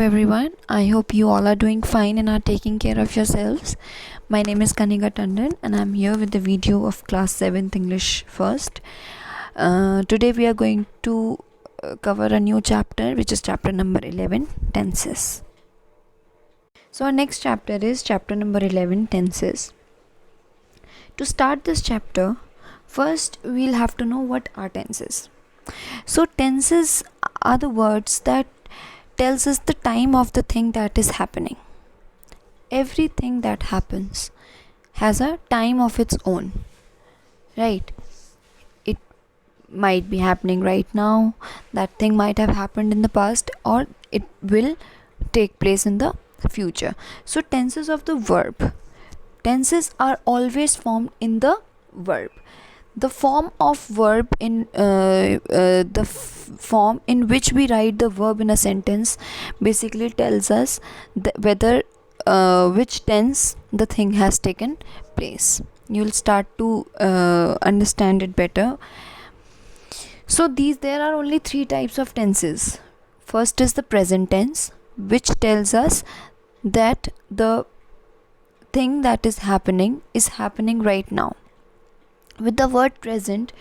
everyone. I hope you all are doing fine and are taking care of yourselves. My name is Kanika Tandon and I'm here with the video of Class 7 English first. Today we are going to cover a new chapter, which is chapter number 11, Tenses. So our next chapter is chapter number 11, Tenses. To start this chapter, first we'll have to know what are tenses. So tenses are the words that tells us the time of the thing that is happening. Everything that happens has a time of its own, right? It might be happening right now, that thing might have happened in the past, or it will take place in the future. So tenses of the verb. Tenses are always formed in the verb. The form of verb in form in which we write the verb in a sentence basically tells us whether which tense the thing has taken place. You'll start to understand it better. So there are only three types of tenses. First is the present tense, which tells us that the thing that is happening right now. With the word present,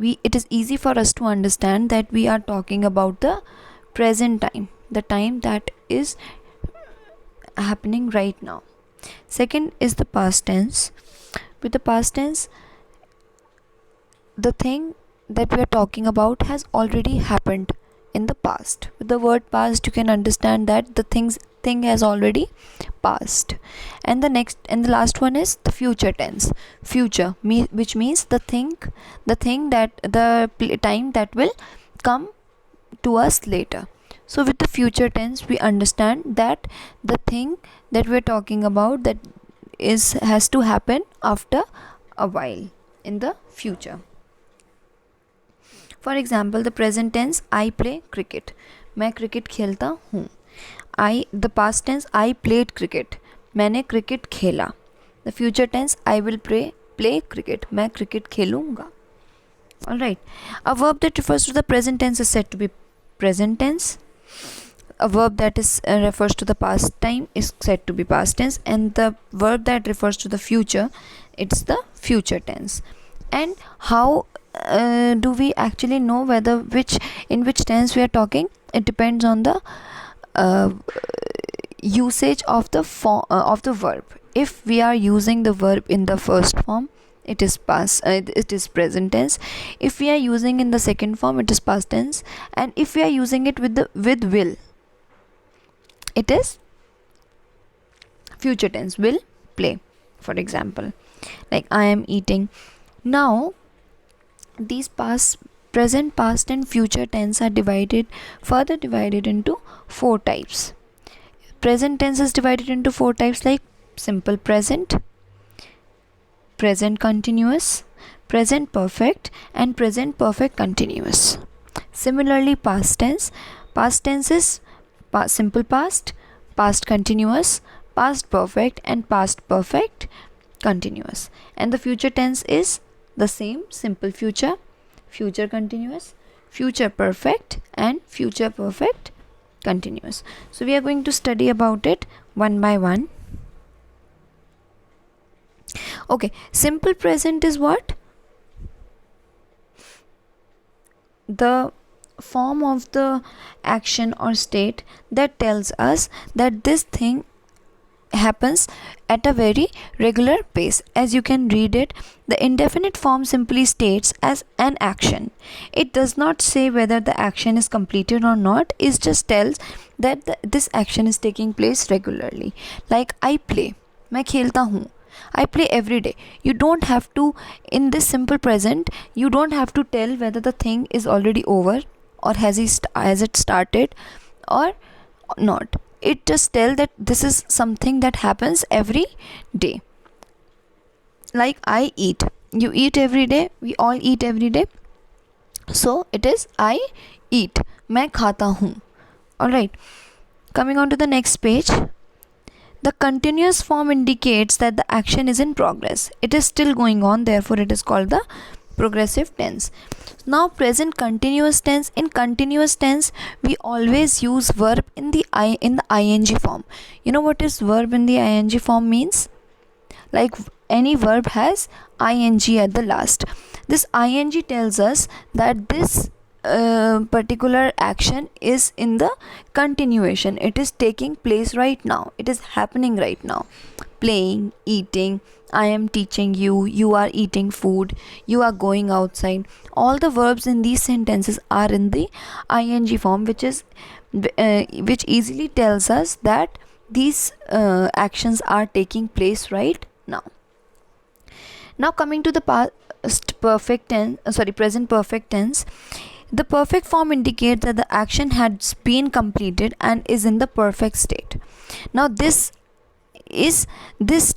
it is easy for us to understand that we are talking about the present time, the time that is happening right now. Second is the past tense. With the past tense, the thing that we are talking about has already happened in the past. With the word past, you can understand that the thing has already passed. And the last one is the future tense. Future, which means the time that will come to us later. So with the future tense, we understand that the thing that we're talking about has to happen after a while in the future. For example, the present tense, I play cricket. मैं cricket खेलता हूँ. The past tense, I played cricket. मैंने cricket खेला. The future tense, I will play cricket. मैं cricket खेलूँगा. Alright. A verb that refers to the present tense is said to be present tense. A verb that refers to the past time is said to be past tense, and the verb that refers to the future, it's the future tense. And how do we actually know in which tense we are talking? It depends on the usage of the form of the verb. If we are using the verb in the first form, it is present tense. If we are using in the second form, it is past tense. And if we are using it with will, it is future tense. Will play, for example, like I am eating. Now these present, past and future tense are further divided into four types. Present tense is divided into four types, like simple present, present continuous, present perfect, and present perfect continuous. Similarly, past tense is simple past, past continuous, past perfect, and past perfect continuous. And the future tense is the same: simple future, future continuous, future perfect, and future perfect continuous. So we are going to study about it one by one. Okay, simple present is what? The form of the action or state that tells us that this thing happens at a very regular pace. As you can read it, the indefinite form simply states as an action. It does not say whether the action is completed or not. It just tells that this action is taking place regularly. Like I play, मैं खेलता हूँ. I play every day. You don't have to, in this simple present, you don't have to tell whether the thing is already over or has it started or not. It just tells that this is something that happens every day. Like I eat. You eat every day. We all eat every day. So it is I eat. मैं खाता हूँ. Alright. Coming on to the next page. The continuous form indicates that the action is in progress. It is still going on. Therefore, it is called the progressive tense. Now present continuous tense. In continuous tense we always use verb in the ing form. You know what is verb in the ing form means? Like any verb has ing at the last. This ing tells us that this particular action is in the continuation. It is taking place right now. It is happening right now. Playing, eating, I am teaching you, you are eating food, you are going outside. All the verbs in these sentences are in the ing form, which easily tells us that these actions are taking place right now. Now coming to the present perfect tense. The perfect form indicates that the action has been completed and is in the perfect state. Now this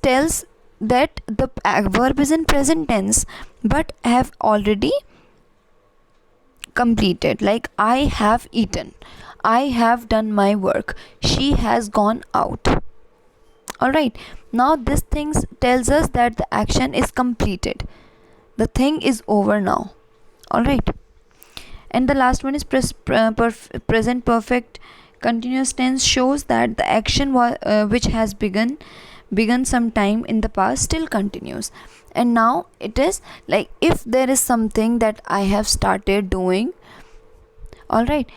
tells that the verb is in present tense but have already completed. Like I have eaten, I have done my work, she has gone out. Alright, now this thing tells us that the action is completed. The thing is over now. Alright. And the last one is present perfect continuous tense. Shows that the action which has begun some time in the past still continues. And now it is like if there is something that I have started doing, alright,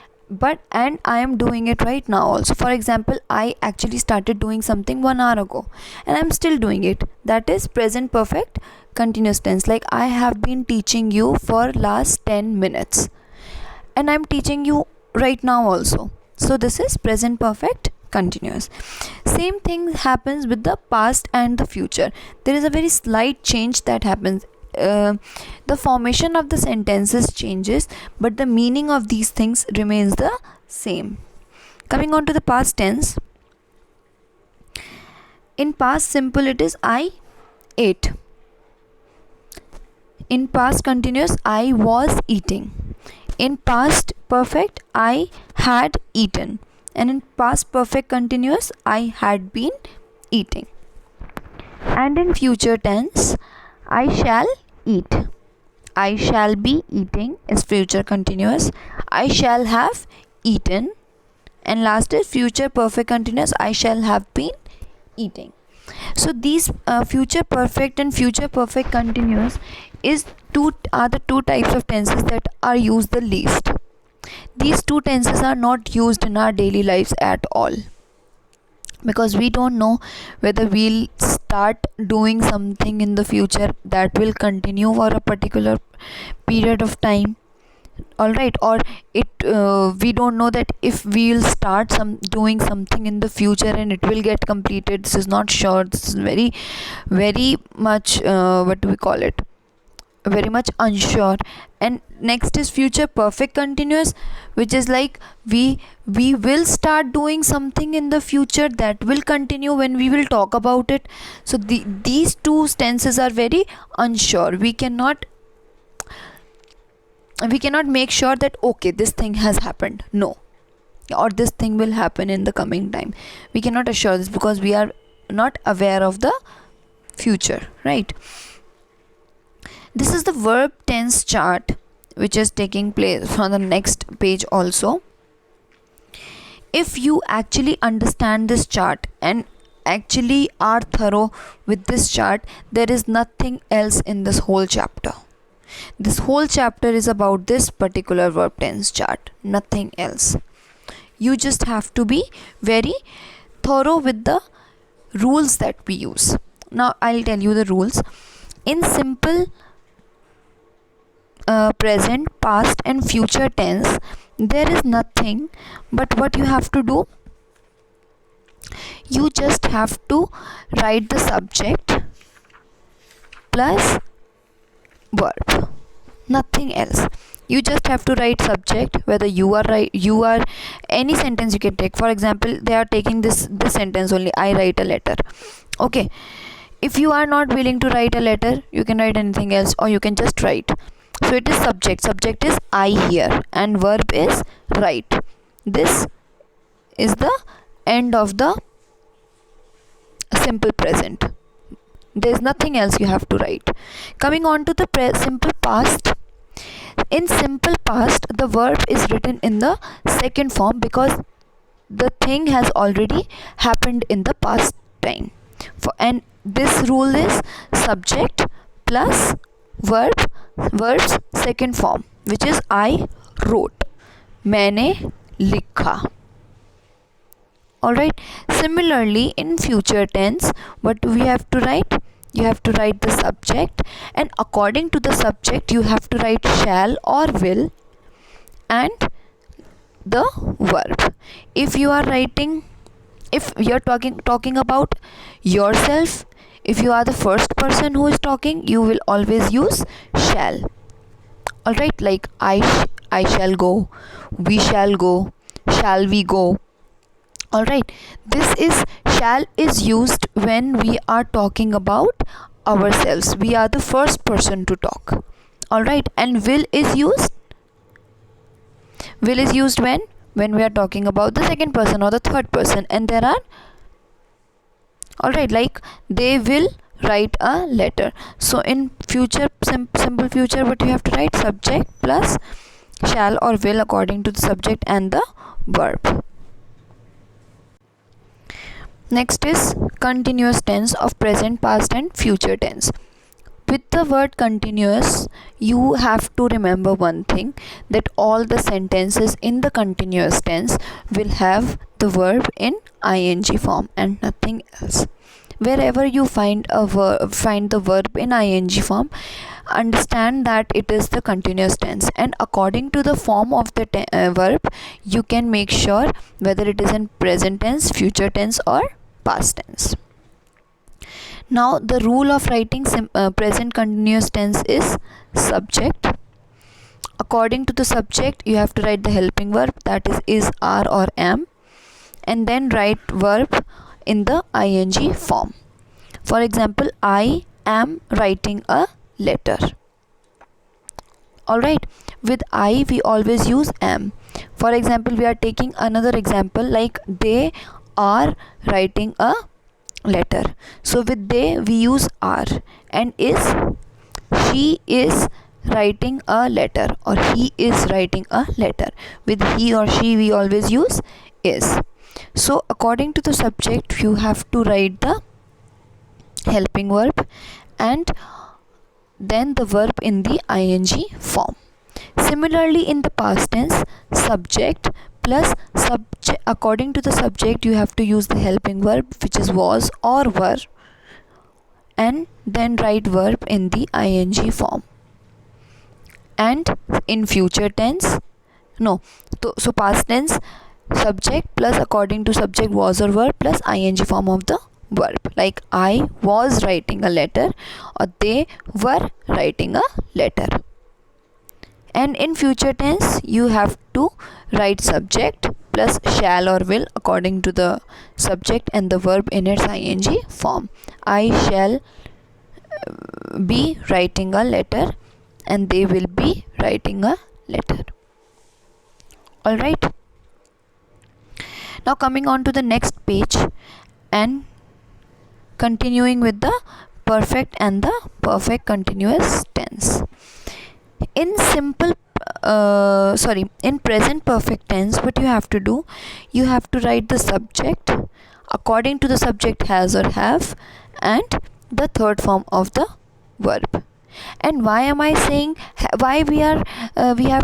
and I am doing it right now also. For example, I actually started doing something 1 hour ago and I'm still doing it. That is present perfect continuous tense. Like I have been teaching you for last 10 minutes and I'm teaching you right now also. So this is present perfect continuous. Same thing happens with the past and the future. There is a very slight change that happens. The formation of the sentences changes, but the meaning of these things remains the same. Coming on to the past tense. In past simple it is I ate. In past continuous I was eating. In past perfect I had eaten. And in past perfect continuous I had been eating. And in future tense I shall eat. I shall be eating is future continuous. I shall have eaten. And last is future perfect continuous. I shall have been eating. So these future perfect and future perfect continuous are the two types of tenses that are used the least. These two tenses are not used in our daily lives at all, because we don't know whether we'll start doing something in the future that will continue for a particular period of time. Alright, or we don't know that if we'll start doing something in the future and it will get completed. This is not sure. This is very much very much unsure. And next is future perfect continuous, which is like we will start doing something in the future that will continue when we will talk about it. So these two tenses are very unsure. We cannot make sure that okay, this thing has happened, no, or this thing will happen in the coming time. We cannot assure this because we are not aware of the future, right? This is the verb tense chart which is taking place on the next page also. If you actually understand this chart and actually are thorough with this chart, there is nothing else in this whole chapter. This whole chapter is about this particular verb tense chart, nothing else. You just have to be very thorough with the rules that we use. Now I'll tell you the rules. In simple present, past and future tense, there is nothing but what you have to do. You just have to write the subject plus verb, nothing else. You just have to write subject, whether you are any sentence you can take. For example, they are taking this sentence only, I write a letter. Okay, if you are not willing to write a letter, you can write anything else, or you can just write. So it is subject is I here, and verb is write. This is the end of the simple present. There's nothing else you have to write. Coming on to the simple past. In simple past, the verb is written in the second form because the thing has already happened in the past time. And this rule is subject plus verb's second form, which is I wrote, मैंने लिखा. Alright. Similarly, in future tense, what do we have to write? You have to write the subject, and according to the subject you have to write shall or will and the verb. If you are talking about yourself, if you are the first person who is talking, you will always use shall. Alright, like I shall go, we shall go, shall we go. Alright, this is shall is used when we are talking about ourselves. We are the first person to talk. Alright, and will is used when we are talking about the second person or the third person. And there are, alright, like they will write a letter. So in future, simple future, what you have to write? Subject plus shall or will according to the subject and the verb. Next is continuous tense of present, past and future tense. With the word continuous, you have to remember one thing, that all the sentences in the continuous tense will have the verb in ing form and nothing else. Wherever you find the verb in ing form, understand that it is the continuous tense, and according to the form of the verb, you can make sure whether it is in present tense, future tense or past tense. Now the rule of writing present continuous tense is subject. According to the subject, you have to write the helping verb, that is, are or am, and then write verb in the ing form. For example, I am writing a letter. Alright, with I we always use am. For example, we are taking another example, like they are writing a letter. So with they we use are, and is, she is writing a letter or he is writing a letter. With he or she we always use is. So according to the subject you have to write the helping verb and then the verb in the ing form. Similarly, in the past tense, subject plus subject, according to the subject you have to use the helping verb, which is was or were, and then write verb in the ing form. And in future tense, so past tense, subject plus according to subject was or were plus ing form of the verb, like I was writing a letter or they were writing a letter. And in future tense you have to write subject plus shall or will according to the subject and the verb in its ing form. I shall be writing a letter and they will be writing a letter. Alright, now coming on to the next page and continuing with the perfect and the perfect continuous tense. In present perfect tense, what you have to do, you have to write the subject according to the subject has or have and the third form of the verb. And why am I saying why we have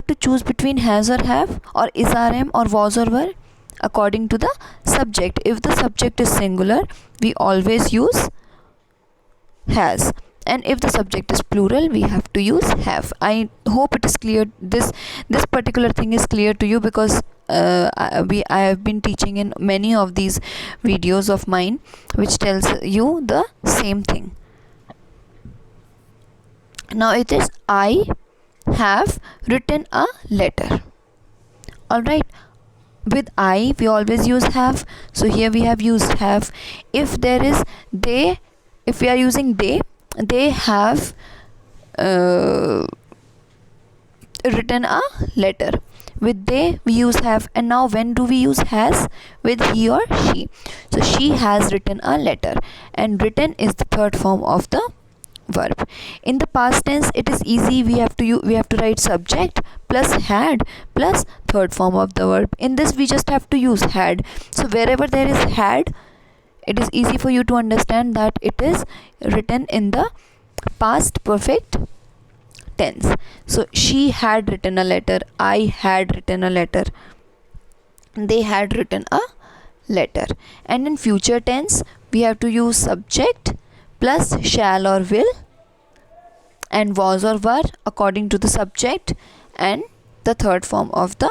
to choose between has or have or is or am or was or were? According to the subject. If the subject is singular, we always use has, and if the subject is plural, we have to use have. I hope it is clear, this particular thing is clear to you, because I have been teaching in many of these videos of mine which tells you the same thing. Now it is I have written a letter. Alright, with I we always use have, so here we have used have. If there is they, if we are using they have written a letter. With they we use have, and now when do we use has? With he or she. So she has written a letter, and written is the third form of the verb. In the past tense, it is easy. We have to write subject plus had plus third form of the verb. In this, we just have to use had. So wherever there is had, it is easy for you to understand that it is written in the past perfect tense. So she had written a letter, I had written a letter, they had written a letter. And in future tense, we have to use subject plus shall or will and was or were according to the subject and the third form of the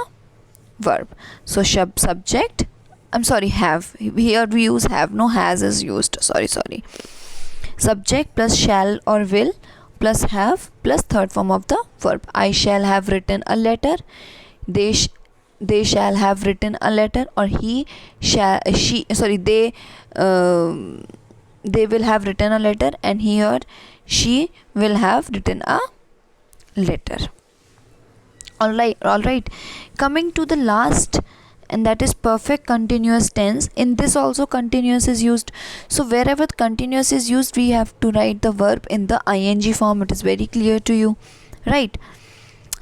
verb. So subject, I'm sorry, have. Here we use have, no has is used. Sorry. Subject plus shall or will plus have plus third form of the verb. I shall have written a letter. They shall have written a letter, or they will have written a letter, and he or she will have written a letter. All right. Coming to the last, and that is perfect continuous tense. In this also continuous is used. So wherever continuous is used, we have to write the verb in the ing form. It is very clear to you, right?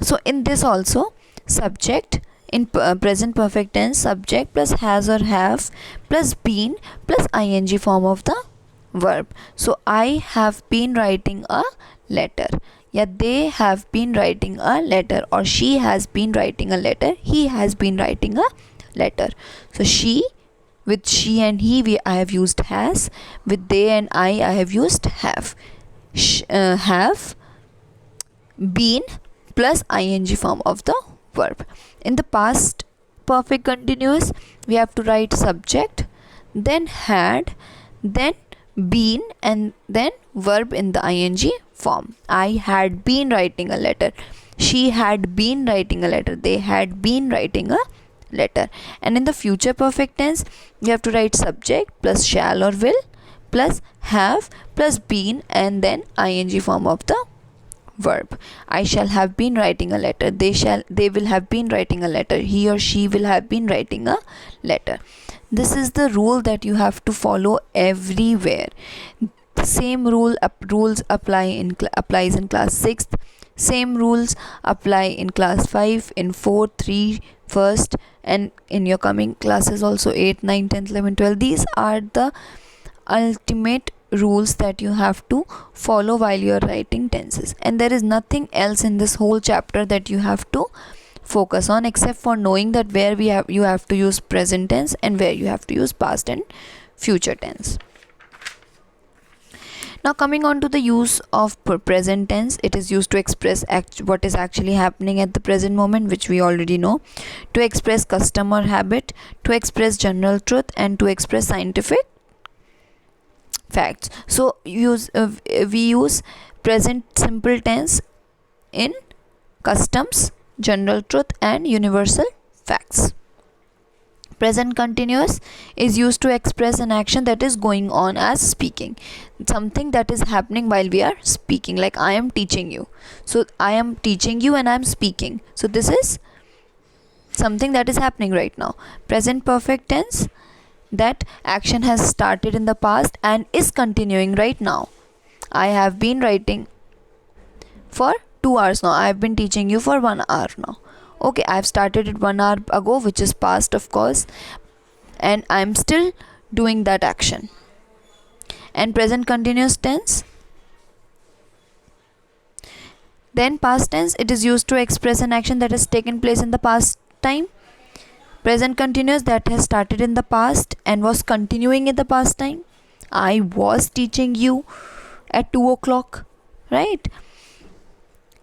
So in this also, subject in present perfect tense, subject plus has or have plus been plus ing form of the verb. So I have been writing a letter, yeah, they have been writing a letter, or she has been writing a letter, he has been writing a letter. So she, with she and he, I have used has. With they and I have used have. Have been plus ing form of the verb. In the past perfect continuous, we have to write subject, then had, then been, and then verb in the ing form. I had been writing a letter, she had been writing a letter, they had been writing a letter. And in the future perfect tense, you have to write subject plus shall or will plus have plus been, and then ing form of the verb. I shall have been writing a letter, they will have been writing a letter, he or she will have been writing a letter. This is the rule that you have to follow everywhere. The same rules applies in class 6th, same rules apply in class 5, in 4, 3, 1st, and in your coming classes also 8, 9, 10, 11, 12. These are the ultimate rules that you have to follow while you are writing tenses, and there is nothing else in this whole chapter that you have to focus on except for knowing that where you have to use present tense and where you have to use past and future tense. Now coming on to the use of present tense, it is used to express what is actually happening at the present moment, which we already know, to express custom or habit, to express general truth, and to express scientific facts. So we use present simple tense in customs, general truth, and universal facts. Present continuous is used to express an action that is going on as speaking, something that is happening while we are speaking, like I am teaching you. So I am teaching you and I am speaking, so this is something that is happening right now. Present perfect tense, that action has started in the past and is continuing right now. I have been writing for 2 hours now, I have been teaching you for 1 hour now. Okay, I have started it 1 hour ago, which is past of course, and I am still doing that action. And present continuous tense, then past tense, it is used to express an action that has taken place in the past time. Present continuous, that has started in the past and was continuing in the past time. I was teaching you at 2 o'clock, right?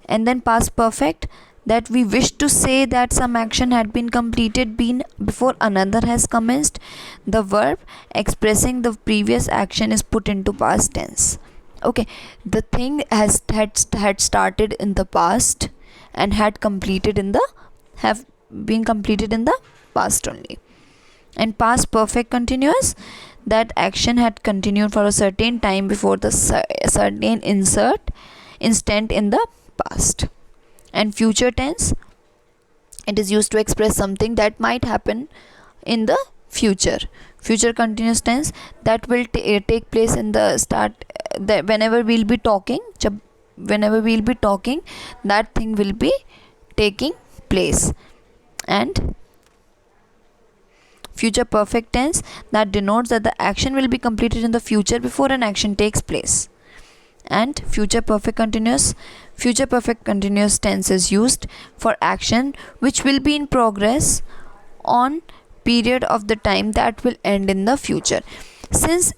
And then past perfect, that we wish to say that some action had been completed before another has commenced. The verb expressing the previous action is put into past tense. Okay, the thing had started in the past and have been completed in the past only. And past perfect continuous, that action had continued for a certain time before the certain instant in the past. And future tense, it is used to express something that might happen in the future. Future continuous tense, that will take place in the start, whenever we'll be talking, that thing will be taking place. And future perfect tense, that denotes that the action will be completed in the future before an action takes place. And future perfect continuous tense is used for action which will be in progress on period of the time that will end in the future. Since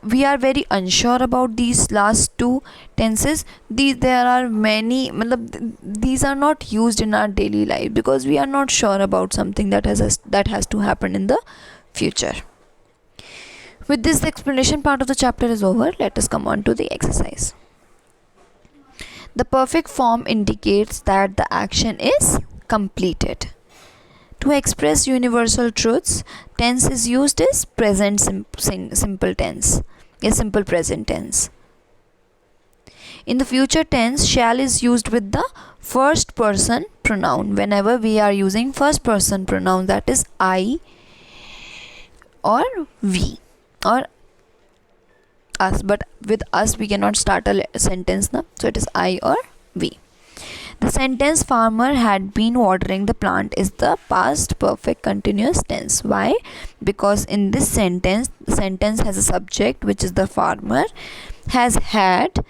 we are very unsure about these last two tenses, there are many, these are not used in our daily life because we are not sure about something that has to happen in the future. With this, the explanation part of the chapter is over. Let us come on to the exercise. The perfect form indicates that the action is completed. To express universal truths, tense is used as present simple tense, a simple present tense. In the future tense, shall is used with the first person pronoun. Whenever we are using first person pronoun, that is I or we or us, but with us we cannot start a sentence now, so it is I or we. The sentence farmer had been watering the plant is the past perfect continuous tense. Why? Because in this sentence, the sentence has a subject which is the farmer, has had,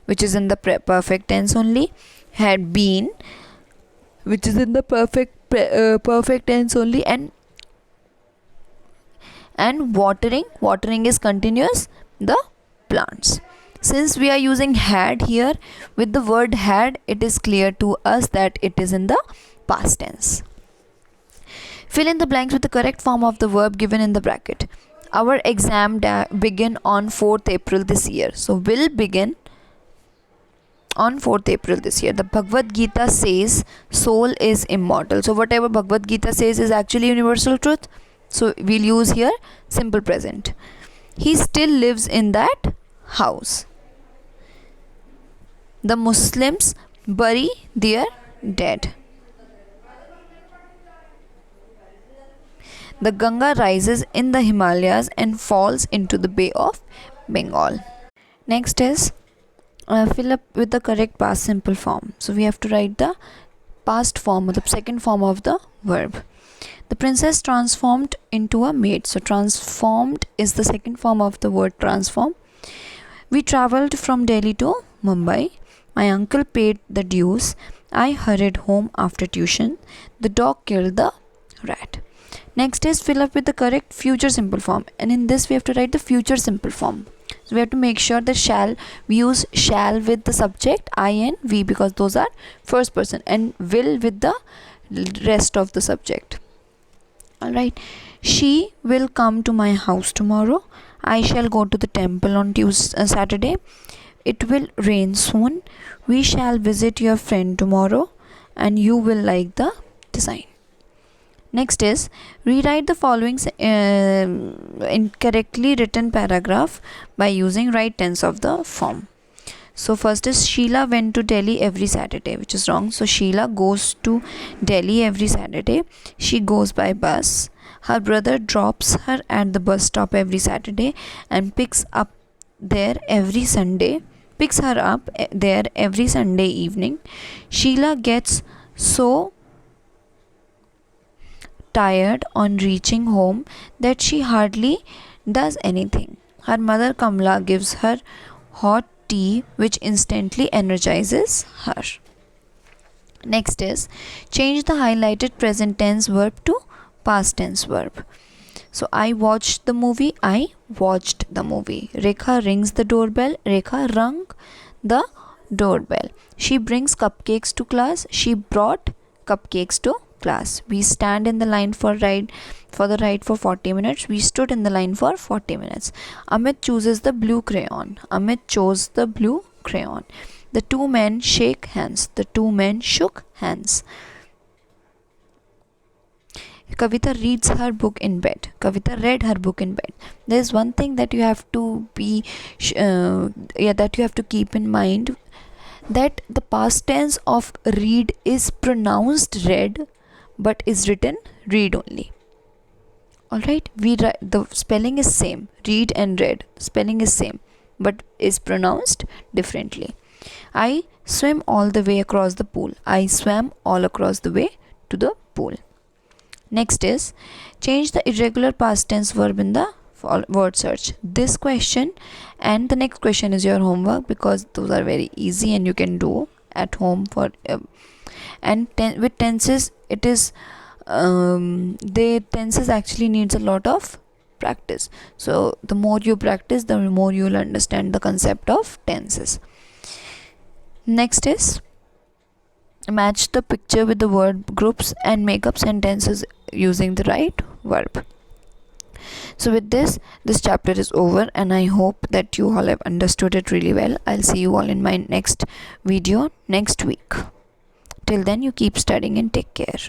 which is in the perfect tense only, had been, which is in the perfect tense only, and watering is continuous, the plants. Since we are using had here, with the word had, it is clear to us that it is in the past tense. Fill in the blanks with the correct form of the verb given in the bracket. Our exam begin on 4th April this year. So will begin on 4th April this year. The Bhagavad Gita says soul is immortal. So whatever Bhagavad Gita says is actually universal truth. So we'll use here simple present. He still lives in that house. The Muslims bury their dead. The Ganga rises in the Himalayas and falls into the Bay of Bengal. Next is fill up with the correct past simple form. So we have to write the past form or the second form of the verb. The princess transformed into a maid. So transformed is the second form of the word transform. We travelled from Delhi to Mumbai. My uncle paid the dues. I hurried home after tuition. The dog killed the rat. Next is fill up with the correct future simple form, and in this we have to write the future simple form. So we have to make sure that we use shall with the subject I and we, because those are first person, and will with the rest of the subject. Alright, she will come to my house tomorrow. I shall go to the temple on Saturday. It will rain soon. We shall visit your friend tomorrow and you will like the design. Next is rewrite the following incorrectly written paragraph by using right tense of the form. So first is Sheila went to Delhi every Saturday, which is wrong. So Sheila goes to Delhi every Saturday. She goes by bus. Her brother drops her at the bus stop every Saturday and picks her up there every Sunday evening. Sheila gets so tired on reaching home that she hardly does anything. Her mother Kamla gives her hot tea which instantly energizes her. Next is change the highlighted present tense verb to past tense verb. So I watched the movie. Rekha rings the doorbell. Rekha rung the doorbell. She brings cupcakes to class. She brought cupcakes to class. We stand in the line for the ride for 40 minutes. We stood in the line for 40 minutes. Amit chooses the blue crayon. Amit chose the blue crayon. The two men shake hands. The two men shook hands. Kavita reads her book in bed. Kavita read her book in bed. There is one thing that you have to keep in mind, that the past tense of read is pronounced read but is written read only. Alright, we write, the spelling is same, read and read, spelling is same, but is pronounced differently. I swim all the way across the pool. I swam all across the way to the pool. Next is change the irregular past tense verb in the word search. This question and the next question is your homework, because those are very easy and you can do at home. For with tenses, it is the tenses actually needs a lot of practice. So the more you practice, the more you will understand the concept of tenses. Next is match the picture with the word groups and make up sentences using the right verb. So with this chapter is over, and I hope that you all have understood it really well. I'll see you all in my next video next week. Till then, you keep studying and take care.